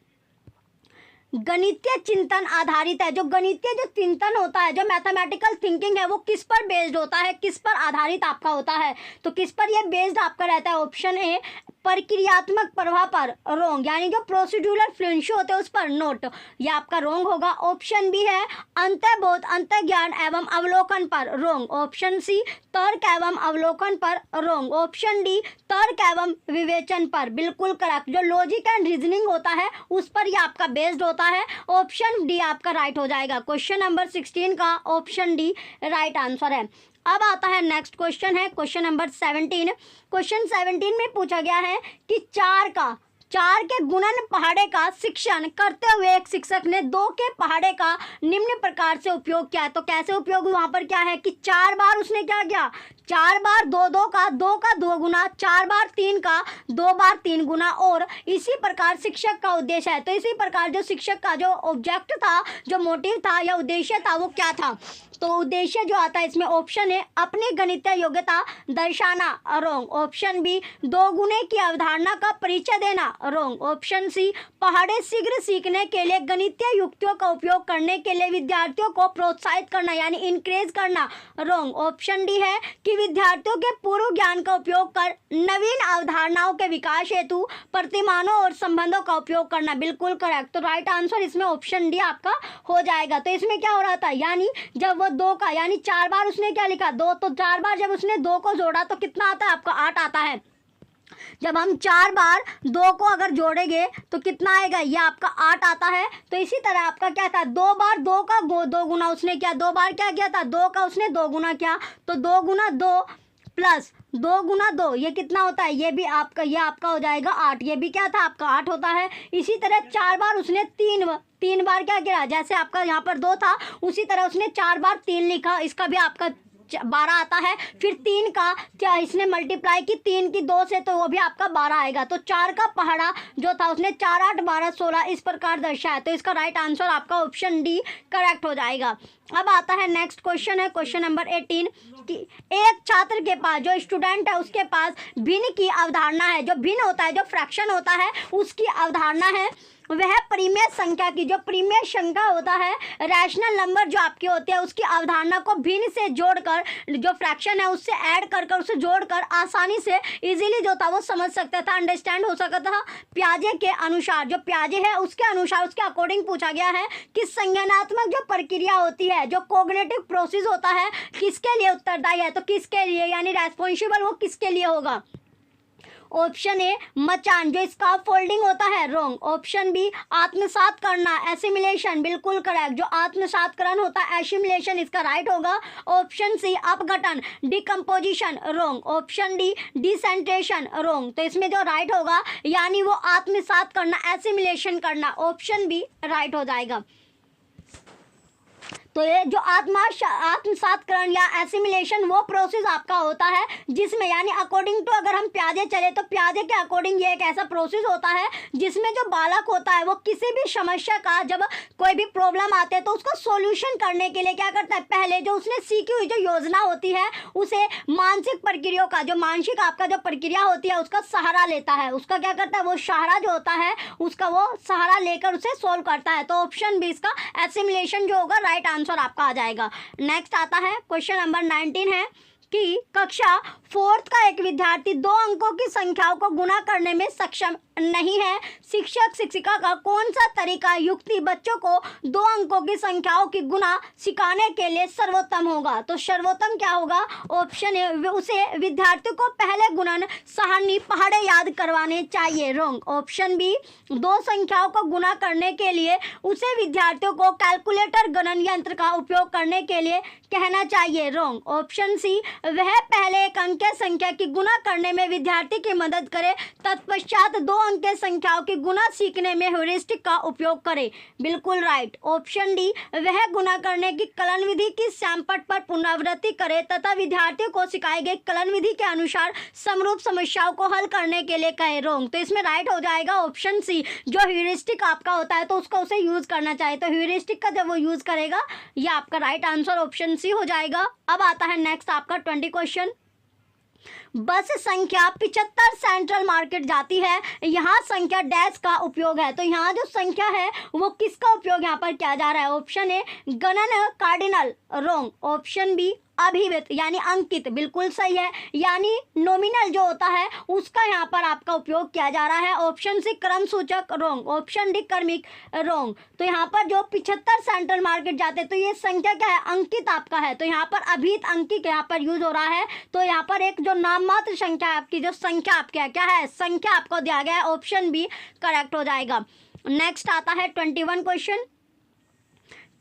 गणितीय चिंतन आधारित है। जो गणितीय जो चिंतन होता है, जो मैथमेटिकल थिंकिंग है, वो किस पर बेस्ड होता है, किस पर आधारित आपका होता है, तो किस पर ये बेस्ड आपका रहता है। ऑप्शन ए प्रक्रियात्मक प्रभाव पर, रोंग, यानी जो प्रोसीड्यूरल फ्लुएंसी होते हैं उस पर, नोट, ये आपका रोंग होगा। ऑप्शन बी है अंतर्बोध अंतर्ज्ञान एवं अवलोकन पर, रोंग। ऑप्शन सी तर्क एवं अवलोकन पर, रोंग। ऑप्शन डी तर्क एवं विवेचन पर, बिल्कुल करेक्ट। जो लॉजिक एंड रीजनिंग होता है उस पर ये आपका बेस्ड होता है, ऑप्शन डी आपका राइट हो जाएगा। क्वेश्चन नंबर 16 का ऑप्शन डी राइट आंसर है। अब आता है नेक्स्ट क्वेश्चन है क्वेश्चन नंबर 17। क्वेश्चन 17 में पूछा गया है कि 4 के गुणन पहाड़े का शिक्षण करते हुए एक शिक्षक ने 2 के पहाड़े का निम्न प्रकार से उपयोग किया है। तो कैसे उपयोग, वहाँ पर क्या है कि 4 बार उसने क्या किया, 4 बार 2 का 2 गुना, 4 बार 3 का 2 बार 3 गुना, और इसी प्रकार शिक्षक का उद्देश्य है। तो इसी प्रकार जो शिक्षक का जो ऑब्जेक्ट था, जो मोटिव था या उद्देश्य था, वो क्या था, तो उद्देश्य जो आता है इसमें ऑप्शन है अपनी गणितीय योग्यता दर्शाना, रोंग। ऑप्शन बी 2 गुने की अवधारणा का परिचय देना, रोंग। ऑप्शन सी पहाड़े शीघ्र सीखने के लिए गणितीय युक्तियों का उपयोग करने के लिए विद्यार्थियों को प्रोत्साहित करना, यानी इनकरेज करना, रोंग। ऑप्शन डी है कि विद्यार्थियों के पूर्व ज्ञान का उपयोग कर नवीन अवधारणाओं के विकास हेतु प्रतिमानों और संबंधों का उपयोग करना, बिल्कुल करेक्ट। तो राइट आंसर इसमें ऑप्शन डी आपका हो जाएगा। तो इसमें क्या हो रहा था, यानी जब वो 2 का, यानी 4 बार उसने क्या लिखा, 2, तो 4 बार जब उसने 2 को जोड़ा तो कितना आता है आपका, 8 आता है। जब हम 4 बार 2 को अगर जोड़ेंगे तो कितना आएगा, ये आपका 8 आता है। तो इसी तरह आपका क्या था, 2 बार 2 का 2 गुना उसने किया, 2 बार क्या किया था, 2 का उसने 2 गुना किया, तो 2 गुना 2 प्लस 2 गुना 2, ये कितना होता है, ये भी आपका, ये आपका हो जाएगा 8, ये भी क्या था आपका 8 होता है। इसी तरह 4 बार उसने 3 बार क्या किया, जैसे आपका यहाँ पर 2 था उसी तरह उसने 4 बार 3 लिखा, इसका भी आपका 12 आता है। फिर 3 का क्या इसने मल्टीप्लाई की 3 की 2 से, तो वो भी आपका 12 आएगा। तो 4 का पहाड़ा जो था उसने 4 8 12 16 इस प्रकार दर्शाया। तो इसका राइट आंसर आपका ऑप्शन डी करेक्ट हो जाएगा। अब आता है नेक्स्ट क्वेश्चन है क्वेश्चन नंबर 18 कि एक छात्र के पास, जो स्टूडेंट है उसके पास भिन्न की अवधारणा है। जो भिन्न होता है, जो फ्रैक्शन होता है उसकी अवधारणा है, वह परिमेय संख्या की, जो परिमेय संख्या होता है, रैशनल नंबर जो आपके होते हैं, उसकी अवधारणा को भिन्न से जोड़कर, जो फ्रैक्शन है उससे ऐड कर कर उसे जोड़कर आसानी से इजीली जो था वो समझ सकता था, अंडरस्टैंड हो सकता था। पियाजे के अनुसार, जो पियाजे है उसके अनुसार, उसके अकॉर्डिंग पूछा गया है कि संज्ञानात्मक जो प्रक्रिया होती है, जो कोग्निटिव प्रोसेस होता है, किसके लिए उत्तरदायी है, तो किसके लिए, यानी रेस्पॉन्सिबल वो किसके लिए होगा। ऑप्शन ए मचान, जो इसका फोल्डिंग होता है, रॉन्ग। ऑप्शन बी आत्मसात करना, एसिमिलेशन, बिल्कुल करेक्ट, जो आत्मसातकरण होता है, एसिमिलेशन, इसका राइट होगा। ऑप्शन सी अपघटन, decomposition, wrong. Option D decentration, wrong. तो इसमें जो राइट होगा यानी वो आत्मसात करना, एसिमिलेशन करना, ऑप्शन बी राइट हो जाएगा। तो ये जो आत्मसातकरण या एसिमिलेशन वो प्रोसेस आपका होता है जिसमें, यानी अकॉर्डिंग टू अगर हम प्याजे चले तो प्याजे के अकॉर्डिंग ये एक ऐसा प्रोसेस होता है जिसमें जो बालक होता है वो किसी भी समस्या का, जब कोई भी प्रॉब्लम आते हैं तो उसको सॉल्यूशन करने के लिए क्या करता है, पहले जो उसने सीखी हुई जो योजना होती है उसे मानसिक प्रक्रियाओं का, जो मानसिक आपका जो प्रक्रिया होती है उसका सहारा लेता है, उसका क्या करता है, वो सहारा जो होता है उसका वो सहारा लेकर उसे सोल्व करता है। तो ऑप्शन बी इसका एसिमिलेशन जो होगा राइट आंसर आपका आ जाएगा। नेक्स्ट आता है क्वेश्चन नंबर 19 है कि कक्षा 4th का एक विद्यार्थी 2 अंकों की संख्याओं को गुणा करने में सक्षम नहीं है। शिक्षक शिक्षिका का कौन सा तरीका युक्ति बच्चों को 2 अंकों की संख्याओं की गुणा सिखाने के लिए सर्वोत्तम होगा। तो सर्वोत्तम क्या होगा, ऑप्शन ए उसे विद्यार्थियों को पहले गुणन सारणी पहाड़े याद करवाने चाहिए, रॉन्ग। ऑप्शन बी 2 संख्याओं को गुणा करने के लिए उसे विद्यार्थियों को कैलकुलेटर गणन यंत्र का उपयोग करने के लिए कहना चाहिए, रॉन्ग। ऑप्शन सी वह पहले एक अंकीय संख्या की गुणा करने में विद्यार्थी की मदद करे, तत्पश्चात 2 अंकीय संख्याओं की गुणा सीखने में ह्यूरिस्टिक का उपयोग करे, बिल्कुल राइट। ऑप्शन डी वह गुणा करने की कलन विधि की सैंपट पर पुनरावृत्ति करे तथा विद्यार्थियों को सिखाई गई कलन विधि के अनुसार समरूप समस्याओं को हल करने के लिए कहे, रॉन्ग। तो इसमें राइट हो जाएगा ऑप्शन सी, जो ह्यूरिस्टिक आपका होता है तो उसको उसे यूज करना चाहिए, तो ह्यूरिस्टिक का जब वो यूज करेगा ये आपका राइट आंसर ऑप्शन सी हो जाएगा। अब आता है नेक्स्ट आपका 20 क्वेश्चन। बस संख्या 75 सेंट्रल मार्केट जाती है, यहाँ संख्या डैश का उपयोग है। तो यहाँ जो संख्या है वो किसका उपयोग यहाँ पर किया जा रहा है, ऑप्शन ए गणन कार्डिनल, रॉन्ग। ऑप्शन बी अभिवित यानी अंकित, बिल्कुल सही है, यानी नॉमिनल जो होता है उसका यहाँ पर आपका उपयोग किया जा रहा है। ऑप्शन सी क्रम सूचक, रॉन्ग। ऑप्शन डी क्रमिक, रॉन्ग। तो यहाँ पर जो 75 सेंट्रल मार्केट जाते हैं तो ये संख्या क्या है, अंकित आपका है, तो यहाँ पर अभित अंकित यहाँ पर यूज हो रहा है। तो यहाँ पर एक जो नाम मात्र संख्या है आपकी, जो संख्या आपकी क्या है, संख्या आपको दिया गया है, ऑप्शन बी करेक्ट हो जाएगा। नेक्स्ट आता है 21 क्वेश्चन।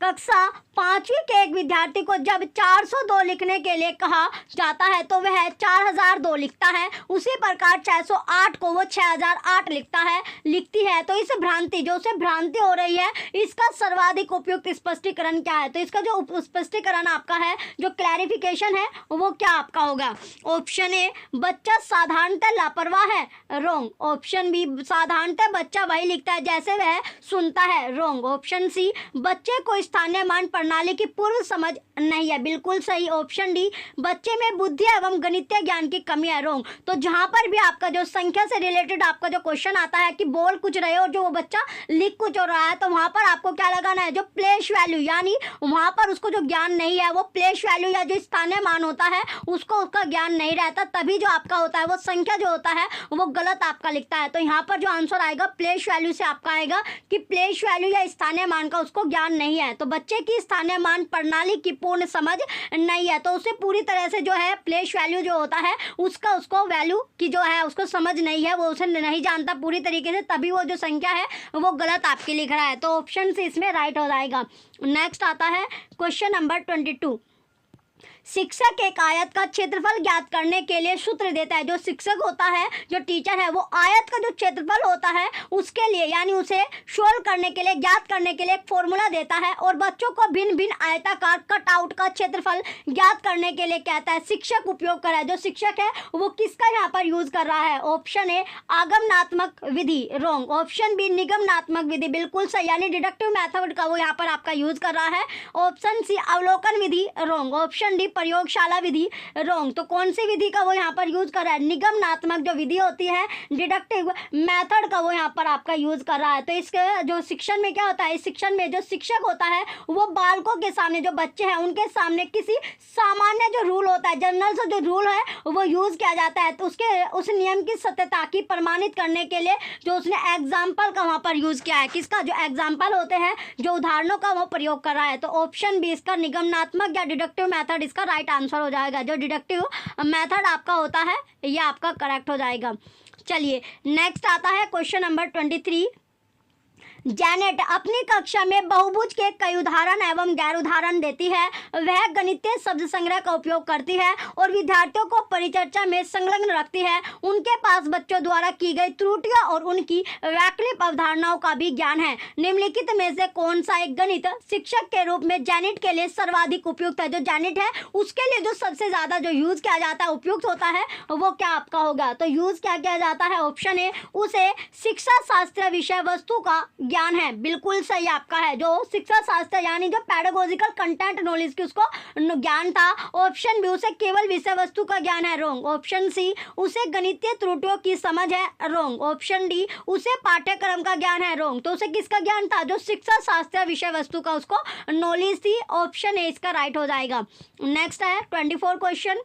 कक्षा 5वीं के एक विद्यार्थी को जब 402 लिखने के लिए कहा जाता है तो वह 4002 लिखता है, उसी प्रकार 608 को वो 6008 लिखती है। तो इस भ्रांति, जो उसे भ्रांति हो रही है, इसका सर्वाधिक उपयुक्त स्पष्टीकरण क्या है। तो इसका जो स्पष्टीकरण आपका है, जो क्लैरिफिकेशन है, वो क्या आपका होगा। ऑप्शन ए बच्चा साधारणतः लापरवाह है, रॉन्ग। ऑप्शन बी साधारणतः बच्चा वही लिखता है जैसे वह सुनता है, रॉन्ग। ऑप्शन सी बच्चे को स्थानीय मान प्रणाली की पूर्व समझ नहीं है, बिल्कुल सही। ऑप्शन डी बच्चे में बुद्धि एवं गणितीय ज्ञान की कमी है, रॉन्ग। तो जहां पर भी आपका जो संख्या से रिलेटेड आपका जो क्वेश्चन आता है कि बोल कुछ रहे हो जो वो बच्चा लिख कुछ हो रहा है, तो वहां पर आपको क्या लगाना है, जो प्लेस वैल्यू, यानी वहां पर उसको जो ज्ञान नहीं है वो प्लेस वैल्यू या जो स्थानीय मान होता है उसको उसका ज्ञान नहीं रहता, तभी जो आपका होता है वो संख्या जो होता है वो गलत आपका लिखता है। तो यहाँ पर जो आंसर आएगा प्लेस वैल्यू से आपका आएगा कि प्लेस वैल्यू या स्थानीय मान का उसको ज्ञान नहीं है। तो बच्चे की स्थानीय मान प्रणाली की पूर्ण समझ नहीं है, तो उसे पूरी तरह से जो है प्लेस वैल्यू जो होता है उसको वैल्यू की जो है उसको समझ नहीं है, वो उसे नहीं जानता पूरी तरीके से, तभी वो जो संख्या है वो गलत आपके लिख रहा है। तो ऑप्शन से इसमें राइट हो जाएगा। नेक्स्ट आता है क्वेश्चन नंबर 22। शिक्षक एक आयत का क्षेत्रफल ज्ञात करने के लिए सूत्र देता है। जो शिक्षक होता है, जो टीचर है, वो आयत का जो क्षेत्रफल होता है उसके लिए, यानी उसे सोल्व करने के लिए, ज्ञात करने के लिए एक फॉर्मूला देता है और बच्चों को भिन्न भिन्न आयताकार कटआउट का क्षेत्रफल ज्ञात करने के लिए कहता है। शिक्षक उपयोग कर रहा है, जो शिक्षक है वो किसका यहाँ पर यूज कर रहा है। ऑप्शन ए आगमनात्मक विधि, रॉन्ग। ऑप्शन बी निगमनात्मक विधि, बिल्कुल सही, यानी डिडक्टिव मेथड का वो यहाँ पर आपका यूज कर रहा है। ऑप्शन सी अवलोकन विधि, रॉन्ग। ऑप्शन डी प्रयोगशाला विधि, रॉन्ग। तो कौन सी विधि का वो यहाँ पर यूज कर रहा है, निगमनात्मक जो विधि होती है, डिडक्टिव मेथड का वो यहाँ पर आपका यूज कर रहा है। तो इसके जो शिक्षण में क्या होता है, इस शिक्षण में जो शिक्षक होता है वो बालकों के सामने, जो बच्चे हैं उनके सामने किसी सामान्य जो रूल होता है, जनरल से जो रूल है वो यूज किया जाता है। तो उसके उस नियम की सत्यता की प्रमाणित करने के लिए जो उसने एग्जाम्पल का वहाँ पर यूज किया है, किसका, जो एग्जाम्पल होते हैं, जो उदाहरणों का वो प्रयोग कर रहा है। तो ऑप्शन बी इसका निगमनात्मक या डिडक्टिव मेथड इसका राइट आंसर हो जाएगा। जो डिडक्टिव मेथड आपका होता है ये आपका करेक्ट हो जाएगा। चलिए नेक्स्ट आता है क्वेश्चन नंबर 23। जैनेट अपनी कक्षा में बहुभुज के कई उदाहरण एवं गैर उदाहरण देती है। वह गणितीय शब्द संग्रह का उपयोग करती है और विद्यार्थियों को परिचर्चा में संलग्न रखती है। उनके पास बच्चों द्वारा की गई त्रुटियां और उनकी वैकल्पिक अवधारणाओं का भी ज्ञान है। निम्नलिखित में से कौन सा एक गणित शिक्षक के रूप में जैनेट के लिए सर्वाधिक उपयुक्त है। जो जैनेट है उसके लिए जो सबसे ज्यादा जो यूज किया जाता है, उपयुक्त होता है, वो क्या आपका होगा। तो यूज क्या किया जाता है, ऑप्शन ए उसे शिक्षा शास्त्र विषय वस्तु का ज्ञान है, बिल्कुल सही आपका है। जो शिक्षा शास्त्र यानी जो पैडागोजिकल कंटेंट नॉलेज की उसको ज्ञान था। ऑप्शन बी उसे केवल विषय वस्तु का ज्ञान है, रॉन्ग। ऑप्शन सी उसे गणितीय त्रुटियों की समझ है, रॉन्ग। ऑप्शन डी उसे पाठ्यक्रम का ज्ञान है, रॉन्ग। तो उसे किसका ज्ञान था, जो शिक्षा शास्त्र विषय वस्तु का उसको नॉलेज थी। ऑप्शन ए इसका राइट हो जाएगा। नेक्स्ट है 24 क्वेश्चन।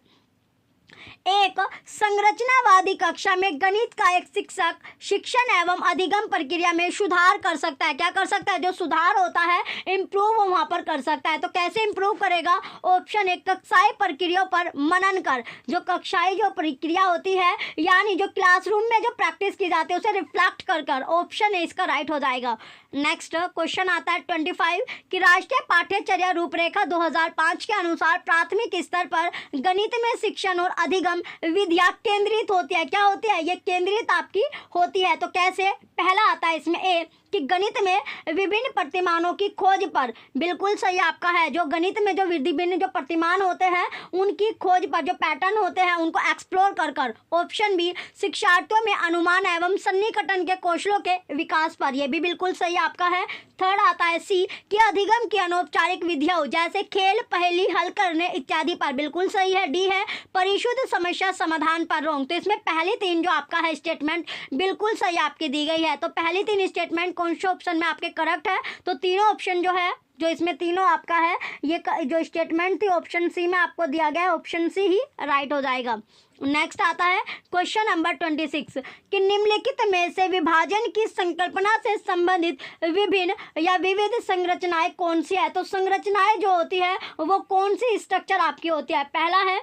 एक संरचनावादी कक्षा में गणित का एक शिक्षक शिक्षण एवं अधिगम प्रक्रिया में सुधार कर सकता है। क्या कर सकता है, जो सुधार होता है, इम्प्रूव वहाँ पर कर सकता है। तो कैसे इम्प्रूव करेगा, ऑप्शन एक कक्षाई प्रक्रियाओं पर मनन कर। जो कक्षाई जो प्रक्रिया होती है यानी जो क्लासरूम में जो प्रैक्टिस की जाती है उसे रिफ्लेक्ट कर। ऑप्शन ए इसका राइट हो जाएगा। नेक्स्ट क्वेश्चन आता है 25 कि राष्ट्रीय पाठ्यचर्या रूपरेखा 2005 के अनुसार प्राथमिक स्तर पर गणित में शिक्षण और अधिगम विधियां केंद्रित होती है। क्या होती है, ये केंद्रित आपकी होती है। तो कैसे, पहला आता है इसमें ए कि गणित में विभिन्न प्रतिमानों की खोज पर, बिल्कुल सही आपका है। जो गणित में जो विभिन्न जो प्रतिमान होते हैं उनकी खोज पर, जो पैटर्न होते हैं उनको एक्सप्लोर कर। ऑप्शन बी शिक्षार्थियों में अनुमान एवं सन्निकटन के कौशलों के विकास पर, यह भी बिल्कुल सही आपका है। थर्ड आता है सी कि अधिगम की अनौपचारिक विधियां जैसे खेल, पहेली हल करने इत्यादि पर, बिल्कुल सही है। डी है परिशुद्ध समस्या समाधान पर, रॉन्ग। तो इसमें पहली तीन जो आपका है स्टेटमेंट बिल्कुल सही आपकी दी गई है। तो पहली तीन स्टेटमेंट कौन से ऑप्शन में आपके करेक्ट है, तो तीनों ऑप्शन जो है, जो इसमें तीनों आपका है, ये जो स्टेटमेंट थी ऑप्शन सी में आपको दिया गया है, ऑप्शन सी ही राइट हो जाएगा। नेक्स्ट आता है क्वेश्चन नंबर 26 कि निम्नलिखित में से विभाजन की संकल्पना से संबंधित विभिन्न या विविध संरचनाएं कौन सी है। तो संरचनाएं जो होती है वो कौन सी स्ट्रक्चर आपकी होती है। पहला है,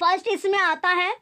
फर्स्ट इसमें आता है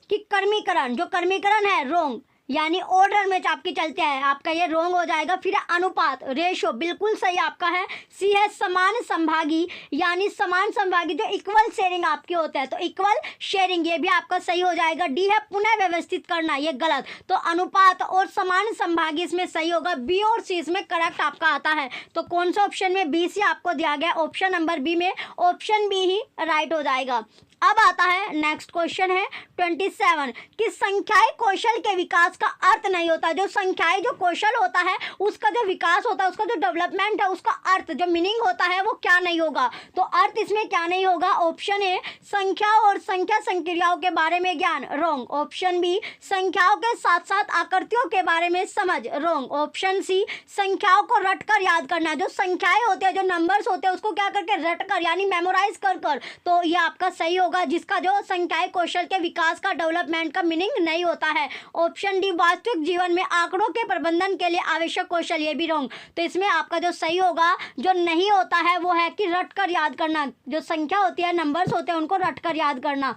कि कर्मीकरण। जो कर्मीकरण है रॉन्ग, यानी ऑर्डर में आपकी चलते हैं, आपका ये रॉन्ग हो जाएगा। फिर अनुपात, रेशो, बिल्कुल सही आपका है। सी है समान संभागी, यानी समान संभागी जो इक्वल शेयरिंग आपके होते हैं, तो इक्वल शेयरिंग, ये भी आपका सही हो जाएगा। डी है पुनः व्यवस्थित करना, ये गलत। तो अनुपात और समान संभागी इसमें सही होगा। बी और सी इसमें करेक्ट आपका आता है। तो कौन सा ऑप्शन में, बी सी आपको दिया गया, ऑप्शन नंबर बी में ऑप्शन बी ही राइट हो जाएगा। अब आता है नेक्स्ट क्वेश्चन है 27 कि संख्याई कौशल के विकास का अर्थ नहीं होता। जो संख्याई जो कौशल होता है उसका जो विकास होता है, उसका जो डेवलपमेंट है, उसका अर्थ जो मीनिंग होता है वो क्या नहीं होगा। तो अर्थ इसमें क्या नहीं होगा, ऑप्शन ए संख्या और संख्या संक्रियाओं के बारे में ज्ञान, रॉन्ग। ऑप्शन बी संख्याओं के साथ साथ आकृतियों के बारे में समझ, रॉन्ग। ऑप्शन सी संख्याओं को रट कर याद करना। जो संख्याएं होती है, जो नंबर्स होते हैं, उसको क्या करके रट कर यानी मेमोराइज कर। तो ये आपका सही होगा, जिसका जो संख्याई कौशल के विकास का, डेवलपमेंट का मीनिंग नहीं होता है। ऑप्शन डी वास्तविक जीवन में आंकड़ों के प्रबंधन के लिए आवश्यक कौशल, ये भी रॉन्ग। तो इसमें आपका जो सही होगा, जो नहीं होता है, वो है कि रट कर याद करना। जो संख्या होती है, नंबर्स होते हैं, उनको रट कर याद करना।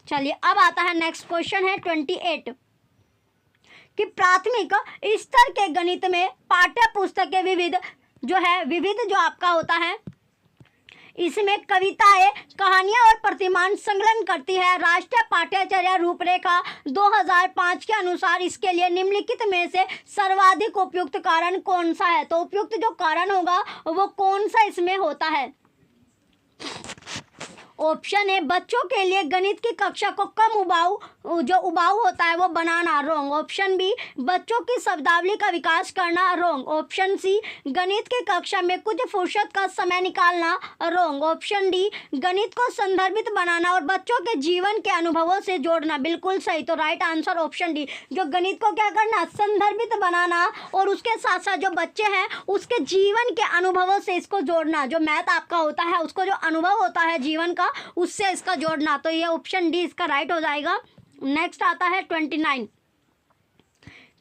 चलिए अब आता है नेक्स्ट क्वेश्चन है 28 कि प्राथमिक स्तर के गणित में पाठ्य पुस्तक के विविध जो आपका होता है, इसमें कविताएं, कहानियां और प्रतिमान संलग्न करती है। राष्ट्रीय पाठ्यचर्या रूपरेखा 2005 के अनुसार इसके लिए निम्नलिखित में से सर्वाधिक उपयुक्त कारण कौन सा है। तो उपयुक्त जो कारण होगा वो कौन सा इसमें होता है, ऑप्शन ए बच्चों के लिए गणित की कक्षा को कम उबाऊ होता है वो बनाना, रॉन्ग। ऑप्शन बी बच्चों की शब्दावली का विकास करना, रॉन्ग। ऑप्शन सी गणित की कक्षा में कुछ फुर्सत का समय निकालना, रॉन्ग। ऑप्शन डी गणित को संदर्भित बनाना और बच्चों के जीवन के अनुभवों से जोड़ना, बिल्कुल सही। तो राइट आंसर ऑप्शन डी, जो गणित को क्या करना, संदर्भित बनाना और उसके साथ साथ जो बच्चे हैं उसके जीवन के अनुभवों से इसको जोड़ना। जो मैथ आपका होता है उसको जो अनुभव होता है जीवन का उससे इसका जोड़ना, तो ये ऑप्शन डी इसका राइट हो जाएगा। नेक्स्ट आता है 29।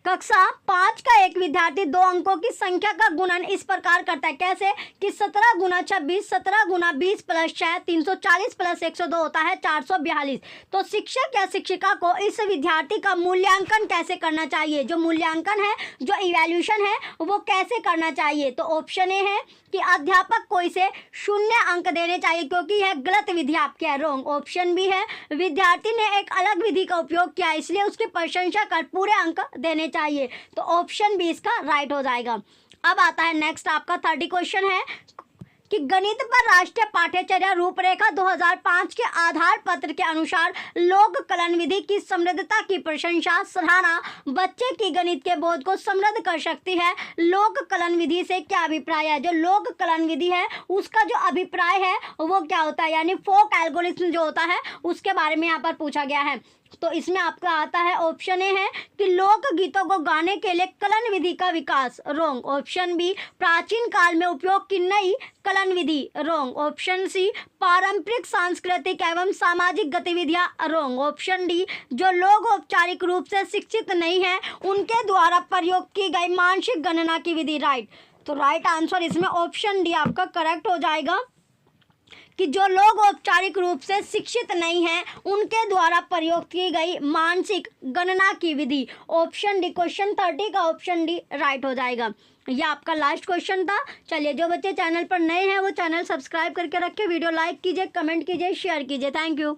कक्षा 5 का एक विद्यार्थी 2 अंकों की संख्या का गुणन इस प्रकार करता है, कैसे कि 17 गुना 26, 17 गुना 20 प्लस 6, 340 प्लस 102 होता है 442। तो शिक्षक या शिक्षिका को इस विद्यार्थी का मूल्यांकन कैसे करना चाहिए, जो मूल्यांकन है, जो इवैल्यूएशन है वो कैसे करना चाहिए। तो ऑप्शन ए है कि अध्यापक को इसे 0 अंक देने चाहिए क्योंकि यह गलत विधि आपकी है, रॉन्ग। ऑप्शन बी है विद्यार्थी ने एक अलग विधि का उपयोग किया इसलिए उसकी प्रशंसा कर पूरे अंक देने चाहिए। तो ऑप्शन बी इसका राइट हो जाएगा। अब आता है नेक्स्ट आपका 30 क्वेश्चन है कि गणित पर राष्ट्रीय पाठ्यचर्या रूपरेखा 2005 के आधार पत्र के अनुसार लोक कलन विधि की समृद्धता की प्रशंसा सराहना बच्चे की गणित के बोध को समृद्ध कर सकती है। लोक कलन विधि से क्या अभिप्राय है, जो लोक कलन विधि है उसका जो अभिप्राय है वो क्या होता है, यानी फोक एल्गोरिथम जो होता है उसके बारे में यहाँ पर पूछा गया है। तो इसमें आपका आता है ऑप्शन ए है कि लोक गीतों को गाने के लिए कलन विधि का विकास, रॉन्ग। ऑप्शन बी प्राचीन काल में उपयोग की नई कलन विधि, रॉन्ग। ऑप्शन सी पारंपरिक सांस्कृतिक एवं सामाजिक गतिविधियां, रॉन्ग। ऑप्शन डी जो लोग औपचारिक रूप से शिक्षित नहीं हैं उनके द्वारा प्रयोग की गई मानसिक गणना की विधि, राइट। तो राइट आंसर इसमें ऑप्शन डी आपका करेक्ट हो जाएगा कि जो लोग औपचारिक रूप से शिक्षित नहीं हैं उनके द्वारा प्रयोग की गई मानसिक गणना की विधि। ऑप्शन डी, क्वेश्चन 30 का ऑप्शन डी राइट हो जाएगा। ये आपका लास्ट क्वेश्चन था। चलिए जो बच्चे चैनल पर नए हैं वो चैनल सब्सक्राइब करके रखें, वीडियो लाइक कीजिए, कमेंट कीजिए, शेयर कीजिए। Thank you.